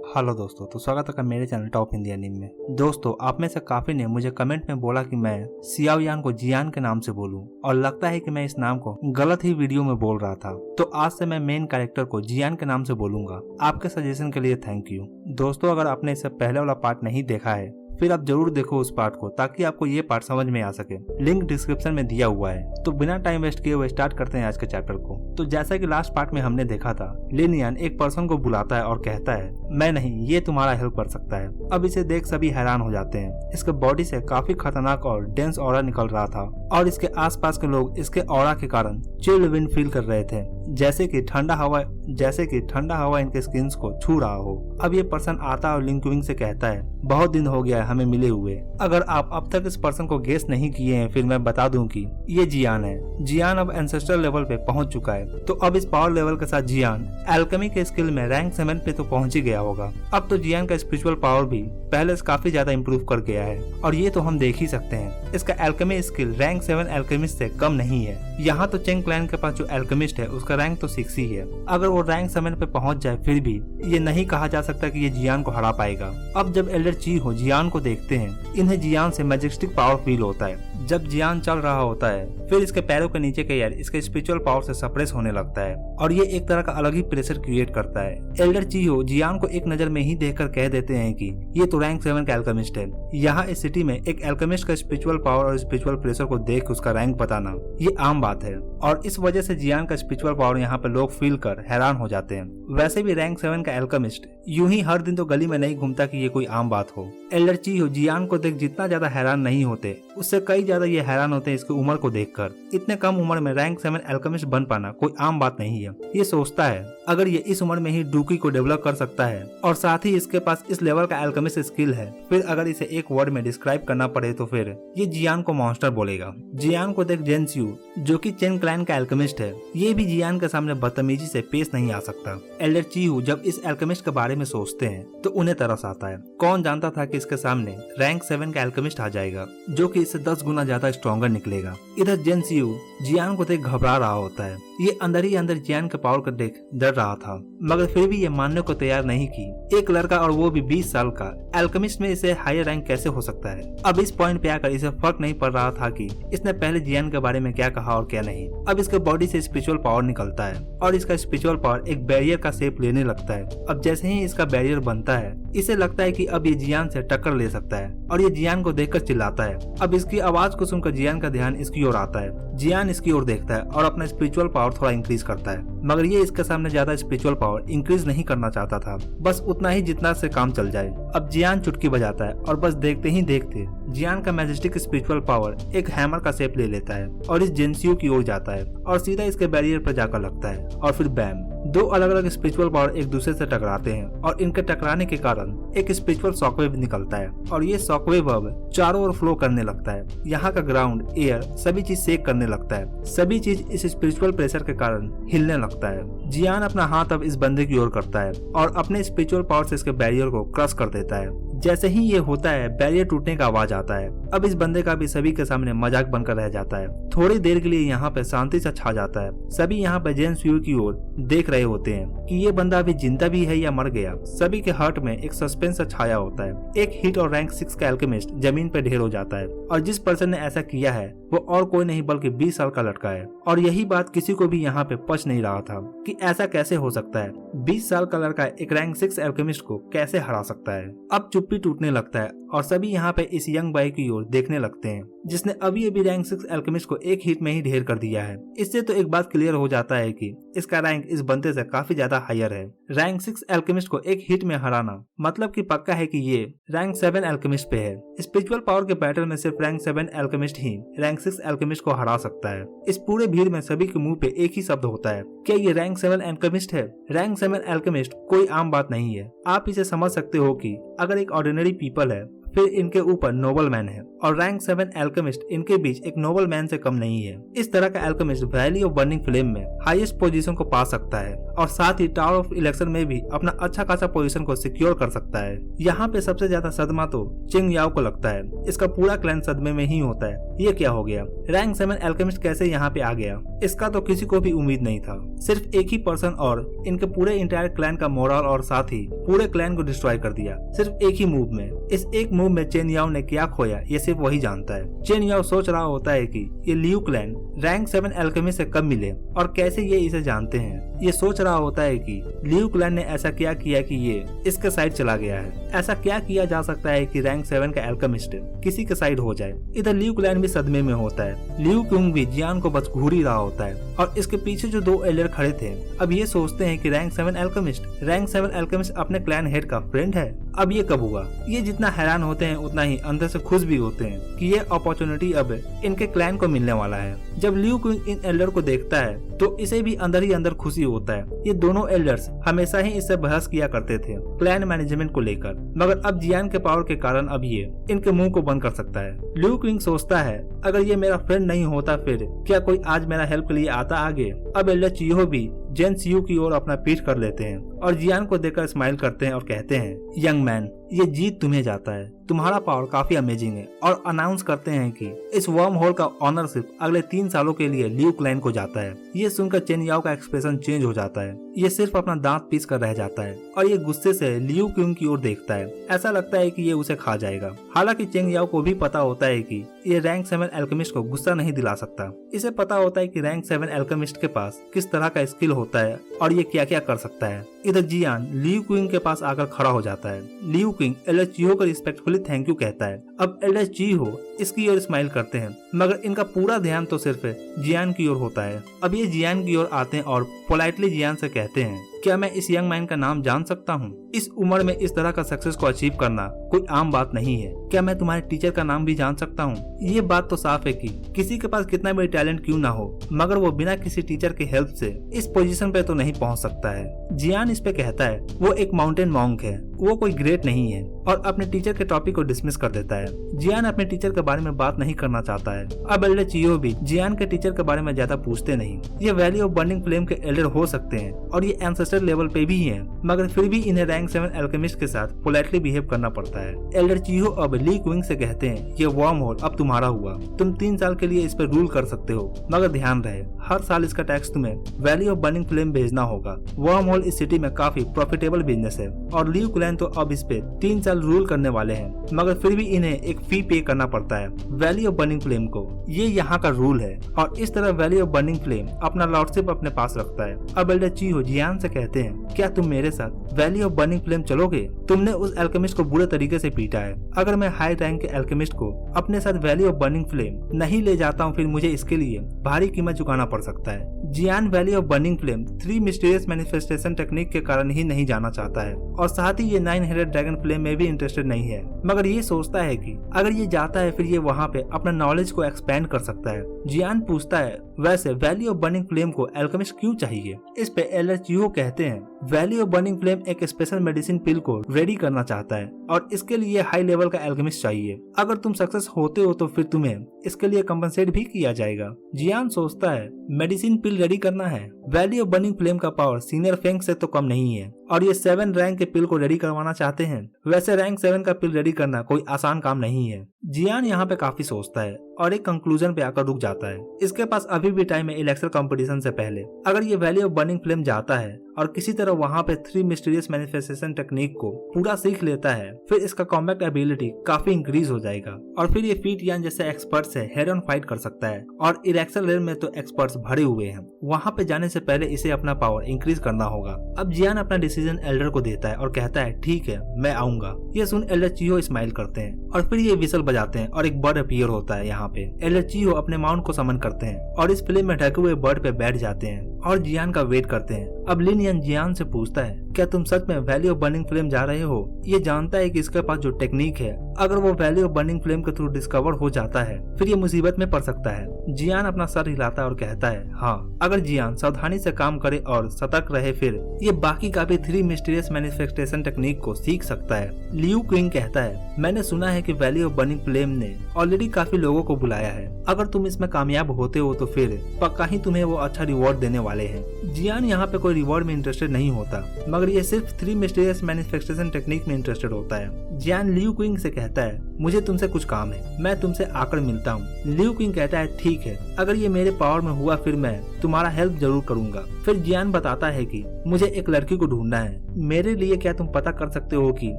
Hello दोस्तों, तो स्वागत है मेरे चैनल टॉप इंडिया नीम में। दोस्तों, आप में से काफी ने मुझे कमेंट में बोला कि मैं सियाओ यान को जियान के नाम से बोलूं, और लगता है कि मैं इस नाम को गलत ही वीडियो में बोल रहा था। तो आज से मैं मेन कैरेक्टर को जियान के नाम से बोलूंगा। आपके सजेशन के लिए थैंक यू। दोस्तों, अगर आपने इससे पहले वाला पार्ट नहीं देखा है फिर आप जरूर देखो उस पार्ट को, ताकि आपको ये पार्ट समझ में आ सके। लिंक डिस्क्रिप्शन में दिया हुआ है। तो बिना टाइम वेस्ट किए हुए स्टार्ट करते हैं आज के चैप्टर को। तो जैसा कि लास्ट पार्ट में हमने देखा था, लिन यान एक पर्सन को बुलाता है और कहता है, मैं नहीं, ये तुम्हारा हेल्प कर सकता है। अब इसे देख सभी हैरान हो जाते हैं। इसके बॉडी से काफी खतरनाक और डेंस ऑरा निकल रहा था, और इसके आसपास के लोग इसके ऑरा के कारण चिल्ड विंड फील कर रहे थे, जैसे कि ठंडा हवा इनके स्किन को छू रहा हो। अब ये पर्सन आता है और लिन क्विंग से कहता है, बहुत दिन हो गया है हमें मिले हुए। अगर आप अब तक इस पर्सन को गेस नहीं किए हैं, फिर मैं बता दूं कि ये जियान है। जियान अब एंसेस्टर लेवल पे पहुंच चुका है। तो अब इस पावर लेवल के साथ जियान एल्केमी के स्किल में रैंक 7 पे तो पहुंच ही गया होगा। अब तो जियान का स्पिरिचुअल पावर भी पहले से काफी ज्यादा इम्प्रूव कर गया है, और ये तो हम देख ही सकते हैं। इसका एल्केमी स्किल रैंक 7 एल्केमिस्ट से कम नहीं है। यहाँ तो चेंग क्लैन के पास जो एल्केमिस्ट है उसका रैंक तो 6 ही है। अगर वो रैंक 7 पे पहुंच जाए फिर भी ये नहीं कहा जा सकता कि ये जियान को हरा पाएगा। अब जब एल्डर ची हो जियान को देखते हैं, इन्हें जियान से मैजेस्टिक पावर फील होता है। जब जियान चल रहा होता है, फिर इसके पैरों के नीचे का एयर इसके स्पिरिचुअल पावर से सप्रेस होने लगता है, और ये एक तरह का अलग ही प्रेशर क्रिएट करता है। एल्डर चीहो जियान को एक नजर में ही देखकर कह देते हैं कि ये तो रैंक 7 का एल्केमिस्ट है। यहाँ इस सिटी में एक एल्केमिस्ट का स्पिरिचुअल पावर और स्पिरिचुअल प्रेशर को देख उसका रैंक बताना ये आम बात है, और इस वजह से जियान का स्पिरिचुअल पावर यहाँ पे लोग फील कर हैरान हो जाते हैं। वैसे भी रैंक 7 का एल्केमिस्ट यूं ही हर दिन तो गली में नहीं घूमता कि ये कोई आम बात हो। एल्डर चीहो जियान को देख जितना ज्यादा हैरान नहीं होते, उससे कई ज्यादा ये हैरान होते हैं इसकी उम्र को देखकर। इतने कम उम्र में रैंक 7 एल्केमिस्ट बन पाना कोई आम बात नहीं है। ये सोचता है अगर ये इस उम्र में ही डूकी को डेवलप कर सकता है, और साथ ही इसके पास इस लेवल का एल्केमिस्ट स्किल है, फिर अगर इसे एक वर्ड में डिस्क्राइब करना पड़े तो फिर ये जियान को मॉन्स्टर बोलेगा। जियान को देख जेनस्यू, जो कि चेन क्लैन का एल्केमिस्ट है, ये भी जियान के सामने बदतमीजी से पेश नहीं आ सकता। एल्डर चीहू जब इस एल्केमिस्ट के बारे में सोचते हैं तो उन्हें तरस आता है। कौन जानता था कि इसके सामने रैंक 7 का एल्केमिस्ट आ जाएगा, जो कि इससे 10 गुना ज्यादा स्ट्रॉन्गर निकलेगा। इधर जेनस्यू जियान को देख घबरा रहा होता है। ये अंदर ही अंदर जियान के पावर को देख डर रहा था, मगर फिर भी ये मानने को तैयार नहीं कि एक लड़का, और वो भी 20 साल का, एल्केमिस्ट में इसे हायर रैंक कैसे हो सकता है। अब इस पॉइंट पे आकर इसे फर्क नहीं पड़ रहा था कि इसने पहले जियान के बारे में क्या कहा और क्या नहीं। अब इसके बॉडी से स्पिरिचुअल पावर निकलता है, और इसका स्पिरिचुअल पावर एक बैरियर का शेप लेने लगता है। अब जैसे ही इसका बैरियर बनता है, इसे लगता है कि अब ये जियान से टक्कर ले सकता है, और ये जियान को देखकर चिल्लाता है। अब इसकी आवाज को सुनकर जियान का ध्यान इसकी ओर आता है। जियान इसकी ओर देखता है और अपना स्पिरिचुअल पावर थोड़ा इंक्रीज करता है, मगर ये इसके सामने ज्यादा स्पिरिचुअल पावर इंक्रीज नहीं करना चाहता था, बस उतना ही जितना से काम चल जाए। अब जियान चुटकी बजाता है, और बस देखते ही देखते जियान का मैजेस्टिक स्पिरिचुअल पावर एक हैमर का शेप ले लेता है, और इस जेनस्यू की ओर जाता है, और सीधा इसके बैरियर पर जाकर लगता है, और फिर बैम, दो अलग अलग स्पिरिचुअल पावर एक दूसरे से टकराते हैं, और इनके टकराने के कारण एक स्पिरिचुअल शॉकवेव निकलता है, और ये शॉकवेव अब चारों ओर फ्लो करने लगता है। यहाँ का ग्राउंड, एयर, सभी चीज शेक करने लगता है। सभी चीज इस स्पिरिचुअल प्रेशर के कारण हिलने लगता है। जियान अपना हाथ अब इस बंदे की ओर करता है, और अपने स्पिरिचुअल पावर से इसके बैरियर को क्रश कर देता है। जैसे ही ये होता है, बैरियर टूटने का आवाज आता है। अब इस बंदे का भी सभी के सामने मजाक बनकर रह जाता है। थोड़ी देर के लिए यहाँ पे शांति सा छा जाता है। सभी यहाँ पे जेनस्यू की ओर देख रहे होते हैं कि ये बंदा अभी जिंदा भी है या मर गया। सभी के हार्ट में एक सस्पेंस सा छाया होता है। एक हिट और रैंक 6 का एल्केमिस्ट जमीन पे ढेर हो जाता है, और जिस पर्सन ने ऐसा किया है वो और कोई नहीं बल्कि 20 साल का लड़का है। और यही बात किसी को भी यहाँ पे पच नहीं रहा था कि ऐसा कैसे हो सकता है। 20 साल का लड़का एक रैंक 6 एल्केमिस्ट को कैसे हरा सकता है। अब चुप्पी टूटने लगता है, और सभी यहाँ पे इस यंग बॉय की ओर देखने लगते हैं, जिसने अभी अभी रैंक 6 एल्केमिस्ट को एक हिट में ही ढेर कर दिया है। इससे तो एक बात क्लियर हो जाता है कि इसका रैंक इस बंदे से काफी ज्यादा हायर है। रैंक 6 एल्केमिस्ट को एक हिट में हराना मतलब कि पक्का है कि ये रैंक 7 एल्केमिस्ट पे है। स्पिरिचुअल पावर के बैटल में सिर्फ रैंक 7 एल्केमिस्ट ही रैंक 6 एल्केमिस्ट को हरा सकता है। इस पूरे भीड़ में सभी के मुंह पे एक ही शब्द होता है, क्या ये रैंक 7 एल्केमिस्ट है? रैंक 7 एल्केमिस्ट कोई आम बात नहीं है। आप इसे समझ सकते हो कि अगर एक ऑर्डिनरी पीपल है फिर इनके ऊपर नोबल मैन है और रैंक 7 एल्केमिस्ट इनके बीच एक नोबल मैन से कम नहीं है। इस तरह का alchemist valley of burning flame में हाईएस्ट पोजीशन को पा सकता है और साथ ही टावर ऑफ इलेक्शन में भी अपना अच्छा खासा पोजीशन को सिक्योर कर सकता है। यहाँ पे सबसे ज्यादा सदमा तो चेंग याओ को लगता है, इसका पूरा क्लैन सदमे में ही होता है। ये क्या हो गया, रैंक 7 एल्केमिस्ट कैसे यहाँ पे आ गया, इसका तो किसी को भी उम्मीद नहीं था। सिर्फ एक ही पर्सन और इनके पूरे इंटायर क्लैन का मोरल और साथ ही पूरे क्लैन को डिस्ट्रॉय कर दिया सिर्फ एक ही मूव में। इस एक मूव में चेन याओ ने क्या खोया ये सिर्फ वही जानता है। चेन याओ सोच रहा होता है कि ये लियू क्लैन रैंक 7 एल्केमिस्ट से कब मिले और कैसे ये इसे जानते हैं। ये सोच रहा होता है कि लियू क्लैन ने ऐसा क्या किया कि ये इसके साइड चला गया है। ऐसा क्या किया जा सकता है कि रैंक 7 का एल्केमिस्ट किसी के साइड हो जाए। इधर लियू क्लैन भी सदमे में होता है। लियू क्यूंग भी जियान को बस घूर ही रहा होता है और इसके पीछे जो दो एल्डर खड़े थे अब ये सोचते हैं कि रैंक 7 एल्केमिस्ट अपने क्लैन हेड का फ्रेंड है। अब ये कब हुआ। ये जितना हैरान होते हैं उतना ही अंदर से खुश भी होते हैं कि ये अपॉर्चुनिटी अब इनके क्लैन को मिलने वाला है। जब लियू क्यूंग इन एल्डर को देखता है तो इसे भी अंदर ही अंदर खुशी होता है। ये दोनों एल्डर्स हमेशा ही इससे बहस किया करते थे क्लैन मैनेजमेंट को लेकर, मगर अब जियान के पावर के कारण अब ये इनके मुंह को बंद कर सकता है। लियू क्यूंग सोचता है अगर ये मेरा फ्रेंड नहीं होता फिर क्या कोई आज मेरा हेल्प के लिए आता आगे। अब एल्डर चियो भी जेन सियू की ओर अपना पीठ कर लेते हैं और जियान को देखकर स्माइल करते हैं और कहते हैं यंग मैन ये जीत तुम्हें जाता है, तुम्हारा पावर काफी अमेजिंग है। और अनाउंस करते हैं कि इस वर्म होल का ऑनरशिप अगले 3 सालों के लिए लियू क्लैन को जाता है। ये सुनकर चेन याओ का एक्सप्रेशन चेंज हो जाता है। ये सिर्फ अपना दांत पीस कर रह जाता है और ये गुस्से से लियू क्यूंग की ओर देखता है। ऐसा लगता है कि ये उसे खा जाएगा। हालांकि चेंग याओ को भी पता होता है कि ये रैंक 7 एल्केमिस्ट को गुस्सा नहीं दिला सकता। इसे पता होता है कि रैंक 7 एल्केमिस्ट के पास किस तरह का स्किल होता है और ये क्या क्या कर सकता है। इधर जियान लियू क्यूंग के पास आकर खड़ा हो जाता है। लियू क्यूंग एल्डर चियो को रिस्पेक्टफुली थैंक यू कहता है। अब एल्डर चियो इसकी ओर स्माइल करते हैं मगर इनका पूरा ध्यान तो सिर्फ जियान की ओर होता है। अब ये जियान की ओर आते हैं और पोलाइटली जियान से कहते हैं क्या मैं इस यंग मैन का नाम जान सकता हूँ। इस उम्र में इस तरह का सक्सेस को अचीव करना कोई आम बात नहीं है। क्या मैं तुम्हारे टीचर का नाम भी जान सकता हूँ। ये बात तो साफ है कि किसी के पास कितना भी टैलेंट क्यों ना हो मगर वो बिना किसी टीचर की हेल्प से इस पोजीशन पे तो नहीं पहुँच सकता है। जियान इस पे कहता है वो एक माउंटेन मॉन्क है, वो कोई ग्रेट नहीं है और अपने टीचर के टॉपिक को डिसमिस कर देता है। जियान अपने टीचर के बारे में बात नहीं करना चाहता है। अब एल्डर चियो भी जियान के टीचर के बारे में ज्यादा पूछते नहीं। ये वैली ऑफ बर्निंग फ्लेम के एल्डर हो सकते हैं और ये एंसेस्टर लेवल पे भी हैं, मगर फिर भी इन्हें रैंक 7 एल्केमिस्ट के साथ पोलाइटली बिहेव करना पड़ता है। एल्डर चियो अब ली क्विंग से कहते हैं ये वर्म होल अब तुम्हारा हुआ, तुम 3 साल के लिए इस पर रूल कर सकते हो, मगर ध्यान रहे हर साल इसका टैक्स तुम्हें वैली ऑफ बर्निंग फ्लेम भेजना होगा। वर्म होल इस सिटी में काफी प्रॉफिटेबल बिजनेस है और लियू क्लैन तो अब इस पे 3 साल रूल करने वाले हैं, मगर फिर भी इन्हें एक फी पे करना पड़ता है वैली ऑफ बर्निंग फ्लेम को। ये यहाँ का रूल है और इस तरह वैली ऑफ बर्निंग फ्लेम अपना लॉर्डशिप अपने पास रखता है। अब एल्डर चियो जियान से कहते हैं क्या तुम मेरे साथ वैली ऑफ बर्निंग फ्लेम चलोगे। तुमने उस एल्केमिस्ट को बुरे तरीके से पीटा है। अगर मैं हाई रैंक के एल्केमिस्ट को अपने साथ वैली ऑफ बर्निंग फ्लेम नहीं ले जाता हूँ फिर मुझे इसके लिए भारी कीमत चुकाना पड़ सकता है। Zion valley of burning flame 3 mysterious manifestation technique के कारण ही नहीं जाना चाहता है और साथ ही ये 9 हेडेड ड्रैगन फ्लेम में भी इंटरेस्टेड नहीं है, मगर ये सोचता है कि अगर ये जाता है फिर ये वहाँ पे अपना नॉलेज को एक्सपेंड कर सकता है। जियान पूछता है वैसे वैली ऑफ बर्निंग फ्लेम को एल्केमिस्ट क्यों चाहिए। इस पे एल्डर चियो कहते हैं वैली ऑफ बर्निंग फ्लेम एक स्पेशल मेडिसिन पिल को रेडी करना चाहता है और इसके लिए हाई लेवल का एल्केमिस्ट चाहिए। अगर तुम सक्सेस होते हो तो फिर तुम्हें इसके लिए कंपनसेट भी किया जाएगा। जियान सोचता है मेडिसिन पिल रेडी करना है। वैली ऑफ बर्निंग फ्लेम का पावर सीनियर फेंग से तो कम नहीं है और ये 7 रैंक के पिल को रेडी करवाना चाहते हैं। वैसे रैंक 7 का पिल रेडी करना कोई आसान काम नहीं है। जियान यहाँ पे काफी सोचता है और एक कंक्लूजन पे आकर रुक जाता है। इसके पास अभी भी टाइम है इलेक्शन कंपटीशन से पहले। अगर ये वैली ऑफ बर्निंग फ्लेम जाता है और किसी तरह वहाँ पे 3 मिस्टीरियस मैनिफेस्टेशन टेक्निक को पूरा सीख लेता है फिर इसका कॉम्बैट एबिलिटी काफी इंक्रीज हो जाएगा और फिर ये फीट यान जैसे एक्सपर्ट से हेड ऑन फाइट कर सकता है और इरेक्शन रेल में तो एक्सपर्ट्स भरे हुए हैं। वहाँ पे जाने से पहले इसे अपना पावर इंक्रीज करना होगा। अब जियान अपना डिसीजन एल्डर को देता है और कहता है ठीक है मैं आऊंगा। ये सुन एल्डर चियो स्माइल करते हैं और फिर ये विसल बजाते हैं और एक बर्ड अपीयर होता है। यहाँ पे एल्डर चियो अपने माउंट को समन करते हैं और इस फिल्म में ढके हुए बर्ड पे बैठ जाते हैं। और जियान का वेट करते हैं। अब लिन यन जियान से पूछता है, क्या तुम सच में वैली ऑफ बर्निंग फ्लेम जा रहे हो? ये जानता है कि इसके पास जो टेक्निक है, अगर वो वैली ऑफ बर्निंग फ्लेम के थ्रू डिस्कवर हो जाता है फिर ये मुसीबत में पड़ सकता है। जियान अपना सर हिलाता है और कहता है, हाँ, अगर जियान सावधानी से काम करे और सतर्क रहे फिर ये बाकी का भी 3 मिस्टीरियस मैनिफेस्टेशन टेक्निक को सीख सकता है। लियू क्विंग कहता है, मैंने सुना है कि वैली ऑफ बर्निंग फ्लेम ने ऑलरेडी काफी लोगों को बुलाया है। अगर तुम इसमें कामयाब होते हो तो फिर पक्का ही तुम्हें वो अच्छा रिवॉर्ड देने वाले हैं। जियान यहाँ पे कोई रिवॉर्ड में इंटरेस्टेड नहीं होता, मगर ये सिर्फ 3 मिस्टीरियस मैनिफेस्टेशन टेक्निक में इंटरेस्टेड होता है। जियान लियू क्विंग से कहता है, मुझे तुमसे कुछ काम है, मैं तुमसे आकर मिलता हूँ। लियू क्विंग कहता है, ठीक है, अगर ये मेरे पावर में हुआ फिर मैं तुम्हारा हेल्प जरूर करूंगा। फिर जियान बताता है कि मुझे एक लड़की को ढूंढना है, मेरे लिए क्या तुम पता कर सकते हो कि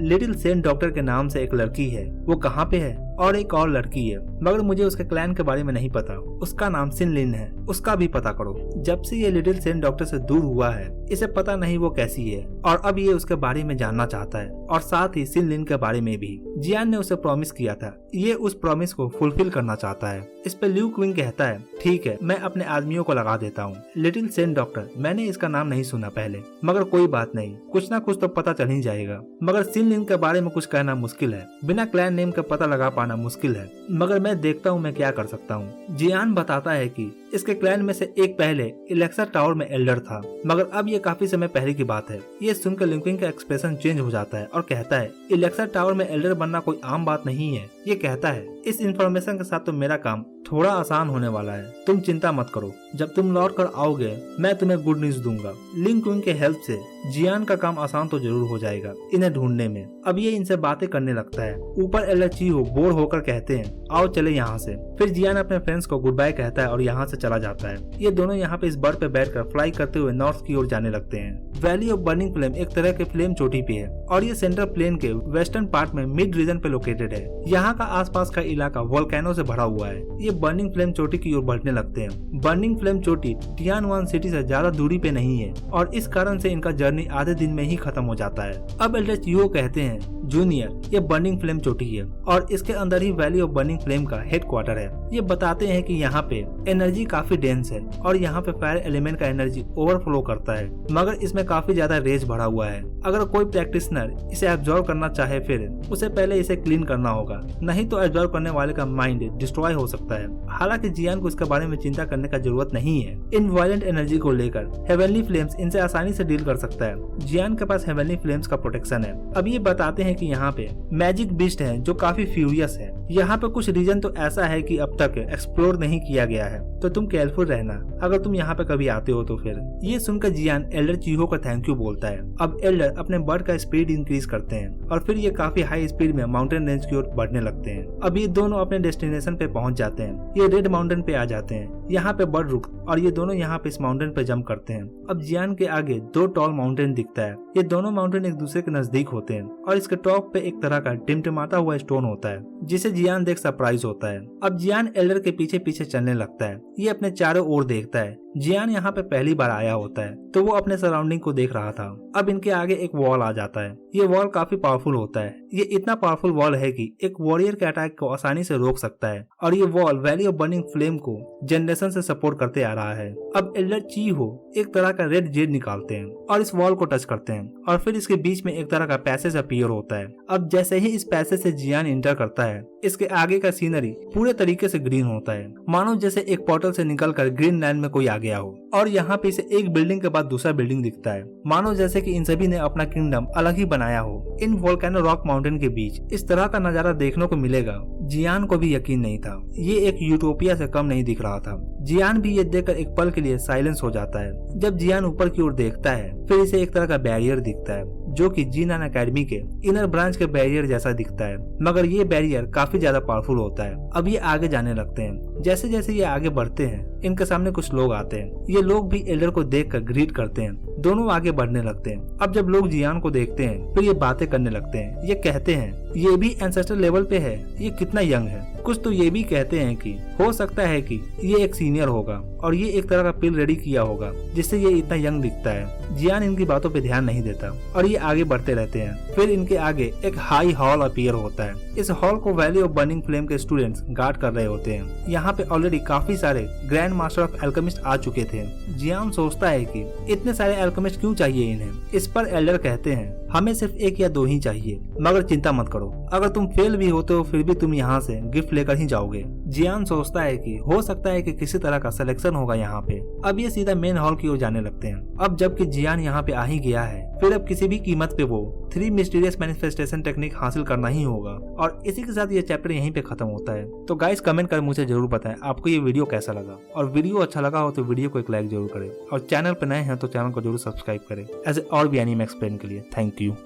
लिटिल सेंट डॉक्टर के नाम से एक लड़की है, वो कहाँ पे है? और एक और लड़की है, मगर मुझे उसके क्लैन के बारे में नहीं पता, उसका नाम सिन लिन है, उसका भी पता करो। जब से ये लिटिल सेंट डॉक्टर से दूर हुआ है इसे पता नहीं वो कैसी है, और अब ये उसके बारे में जानना चाहता है, और साथ ही सिन लिन के बारे में भी। जियान ने उसे प्रॉमिस किया था, ये उस प्रॉमिस को फुलफिल करना चाहता है। इस पे लियू क्विंग कहता है, ठीक है, मैं अपने आदमियों को लगा देता हूँ। लिटिल सेंट डॉक्टर, मैंने इसका नाम नहीं सुना पहले, मगर कोई बात नहीं, कुछ ना कुछ तो पता चल ही जाएगा। मगर सिन लिन के बारे में कुछ कहना मुश्किल है, बिना क्लैन नेम का पता लगा पाना मुश्किल है, मगर मैं देखता हूँ मैं क्या कर सकता हूँ। जियान बताता है कि इसके क्लैन में से एक पहले इलेक्सा टावर में एल्डर था, मगर अब ये काफी समय पहले की बात है। ये सुनकर लिंकिंग का एक्सप्रेशन चेंज हो जाता है और कहता है, इलेक्सा टावर में एल्डर बनना कोई आम बात नहीं है। ये कहता है, इस इंफॉर्मेशन के साथ तो मेरा काम थोड़ा आसान होने वाला है, तुम चिंता मत करो, जब तुम लौट कर आओगे मैं तुम्हें गुड न्यूज दूंगा। लिंग क्विंग के हेल्प से जियान का काम आसान तो जरूर हो जाएगा इन्हें ढूंढने में। अब ये इनसे बातें करने लगता है। ऊपर एल्डर चीहो बोर होकर कहते हैं, आओ चले यहाँ से। फिर जियान अपने फ्रेंड्स को गुड बाय कहता है और यहाँ से चला जाता है। ये दोनों यहाँ पे इस बर्ड पे बैठकर फ्लाई करते हुए नॉर्थ की ओर जाने लगते हैं। वैली ऑफ बर्निंग फ्लेम एक तरह के फ्लेम चोटी पे है और ये सेंट्रल प्लेन के वेस्टर्न पार्ट में मिड रीजन पे लोकेटेड है। यहाँ का आसपास का इलाका वोल्केनो से भरा हुआ है। ये बर्निंग फ्लेम चोटी की ओर बढ़ने लगते हैं। बर्निंग फ्लेम चोटी टियानवान सिटी से ज्यादा दूरी पे नहीं है और इस कारण से इनका जर्नी आधे दिन में ही खत्म हो जाता है। अब एल्डर चीहो कहते हैं, जूनियर, ये बर्निंग फ्लेम चोटी है और इसके अंदर ही वैली ऑफ बर्निंग फ्लेम का हेडक्वार्टर है। ये बताते हैं कि यहाँ पे एनर्जी काफी डेंस है और यहाँ पे फायर एलिमेंट का एनर्जी ओवरफ्लो करता है, मगर इसमें काफी ज्यादा रेज भरा हुआ है। अगर कोई प्रैक्टिशनर इसे एब्जॉर्ब करना चाहे फिर उसे पहले इसे क्लीन करना होगा, नहीं तो एब्जॉर्ब करने वाले का माइंड डिस्ट्रॉय हो सकता है। हालांकि जियान को इसके बारे में चिंता करने का जरूरत नहीं है। इन वायलेंट एनर्जी को लेकर हेवनली फ्लेम्स इनसे आसानी से डील कर सकता है। जियान के पास हेवनली फ्लेम्स का प्रोटेक्शन है। अब ये बताते हैं कि यहाँ पे मैजिक बीस्ट है जो काफी फ्यूरियस है। यहाँ पे कुछ रीजन तो ऐसा है कि अब तक एक्सप्लोर नहीं किया गया है, तो तुम केयरफुल रहना अगर तुम यहाँ पे कभी आते हो तो। फिर ये सुनकर जियान एल्डर चीहो का थैंक यू बोलता है। अब एल्डर अपने बर्ड का स्पीड इंक्रीज करते हैं और फिर ये काफी हाई स्पीड में माउंटेन रेंज की ओर बढ़ने लगते हैं। अब ये दोनों अपने डेस्टिनेशन पे पहुंच जाते हैं। ये रेड माउंटेन पे आ जाते हैं। यहाँ पे बर्ड रुक और ये दोनों यहाँ पे इस माउंटेन पे जंप करते हैं। अब जियान के आगे 2 टॉल माउंटेन दिखता है। ये दोनों माउंटेन एक दूसरे के नजदीक होते हैं और इसके टॉप पे एक तरह का टिमटिमाता हुआ स्टोन होता है जिसे जियान देख सरप्राइज होता है। अब जियान एल्डर के पीछे पीछे चलने लगता है। ये अपने चारों ओर देखता है। जियान यहाँ पे पहली बार आया होता है तो वो अपने सराउंडिंग को देख रहा था। अब इनके आगे एक वॉल आ जाता है। ये वॉल काफी पावरफुल होता है। ये इतना पावरफुल वॉल है कि एक वॉरियर के अटैक को आसानी से रोक सकता है और ये wall valley of burning flame को जनरेशन से सपोर्ट करते आ रहा है। अब एल्डर चीहो एक तरह का रेड जेड निकालते हैं और इस वॉल को टच करते हैं और फिर इसके बीच में एक तरह का पैसेज अपीयर होता है। अब जैसे ही इस पैसेज से जियान इंटर करता है इसके आगे का सीनरी पूरे तरीके से ग्रीन होता है, मानो जैसे एक पोर्टल से निकलकर ग्रीन लैंड में कोई आ गया हो। और यहाँ पे इसे एक बिल्डिंग के बाद दूसरा बिल्डिंग दिखता है, मानो जैसे कि इन सभी ने अपना किंगडम अलग ही बनाया हो। इन वोल्केनो रॉक माउंटेन के बीच इस तरह का नजारा देखने को मिलेगा जियान को भी यकीन नहीं था। ये एक यूटोपिया से कम नहीं दिख रहा था। जियान भी ये देखकर एक पल के लिए साइलेंस हो जाता है। जब जियान ऊपर की ओर देखता है फिर इसे एक तरह का बैरियर दिखता है जो कि जीनान एकेडमी के इनर ब्रांच के बैरियर जैसा दिखता है, मगर ये बैरियर काफी ज्यादा पावरफुल होता है। अब ये आगे जाने लगते हैं। जैसे जैसे ये आगे बढ़ते हैं इनके सामने कुछ लोग आते हैं। ये लोग भी एल्डर को देखकर ग्रीट करते हैं। दोनों आगे बढ़ने लगते हैं। अब जब लोग जियान को देखते हैं फिर ये बातें करने लगते हैं। ये कहते हैं ये भी एंसेस्टर लेवल पे है, ये कितना यंग है। कुछ तो ये भी कहते हैं कि हो सकता है कि ये एक सीनियर होगा और ये एक तरह का पिल रेडी किया होगा जिससे ये इतना यंग दिखता है। जियान इनकी बातों पे ध्यान नहीं देता और ये आगे बढ़ते रहते हैं। फिर इनके आगे एक हाई हॉल अपीयर होता है। इस हॉल को वैली ऑफ बर्निंग फ्लेम के स्टूडेंट्स गार्ड कर रहे होते हैं। यहाँ पे ऑलरेडी काफी सारे ग्रैंड मास्टर ऑफ एल्केमिस्ट आ चुके थे। जियान सोचता है कि इतने सारे एल्केमिस्ट क्यों चाहिए इन्हें। इस पर एल्डर कहते हैं हमें सिर्फ 1 या 2 ही चाहिए, मगर चिंता मत करो, अगर तुम फेल भी होते हो फिर भी तुम यहाँ से गिफ्ट लेकर ही जाओगे। जियान सोचता है कि हो सकता है कि किसी तरह का सिलेक्शन होगा यहाँ पे। अब ये सीधा मेन हॉल की ओर जाने लगते हैं। अब जबकि जियान यहाँ पे आ ही गया है, फिर अब किसी भी कीमत पे वो 3 मिस्टीरियस मैनिफेस्टेशन टेक्निक हासिल करना ही होगा। और इसी के साथ ये चैप्टर यहीं पे खत्म होता है। तो गाइस कमेंट कर मुझे जरूर बताएं आपको ये वीडियो कैसा लगा, और वीडियो अच्छा लगा हो तो वीडियो को एक लाइक जरूर करें, और चैनल पे नए हैं तो चैनल को जरूर सब्सक्राइब करें ऐसे और भी एनीमे एक्सप्लेन के लिए। Thank you.